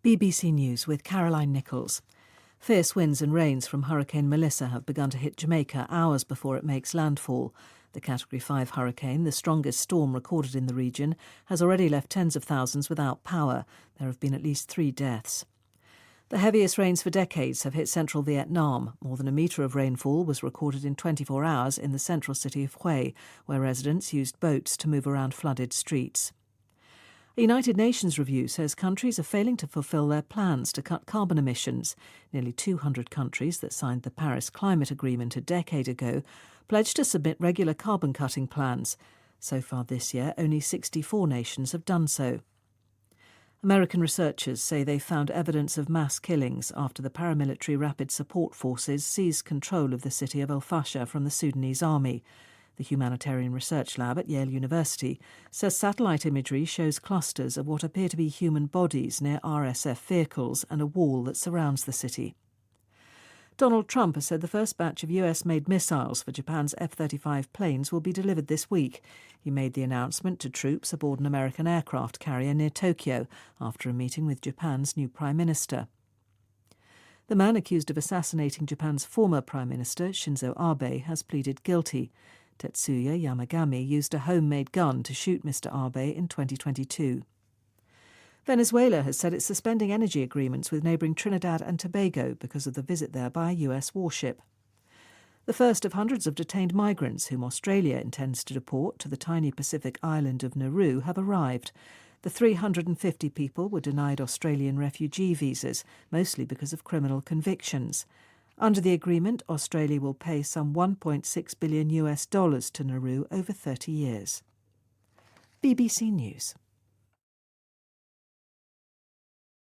BBC News with Caroline Nicholls. Fierce winds and rains from Hurricane Melissa have begun to hit Jamaica hours before it makes landfall. The Category 5 hurricane, the strongest storm recorded in the region, has already left tens of thousands without power. There have been at least 3 deaths. The heaviest rains for decades have hit central Vietnam. More than a metre of rainfall was recorded in 24 hours in the central city of Hue, where residents used boats to move around flooded streets. A United Nations review says countries are failing to fulfil their plans to cut carbon emissions. Nearly 200 countries that signed the Paris Climate Agreement a decade ago pledged to submit regular carbon-cutting plans. So far this year, only 64 nations have done so. American researchers say they found evidence of mass killings after the paramilitary Rapid Support Forces seized control of the city of Fasha from the Sudanese army. The Humanitarian Research Lab at Yale University says satellite imagery shows clusters of what appear to be human bodies near RSF vehicles and a wall that surrounds the city. Donald Trump has said the first batch of US-made missiles for Japan's F-35 planes will be delivered this week. He made the announcement to troops aboard an American aircraft carrier near Tokyo after a meeting with Japan's new Prime Minister. The man accused of assassinating Japan's former Prime Minister, Shinzo Abe, has pleaded guilty. Tetsuya Yamagami used a homemade gun to shoot Mr. Abe in 2022. Venezuela has said it's suspending energy agreements with neighbouring Trinidad and Tobago because of the visit there by a US warship. The first of hundreds of detained migrants whom Australia intends to deport to the tiny Pacific island of Nauru have arrived. The 350 people were denied Australian refugee visas, mostly because of criminal convictions. Under the agreement, Australia will pay some $1.6 billion to Nauru over 30 years. BBC News.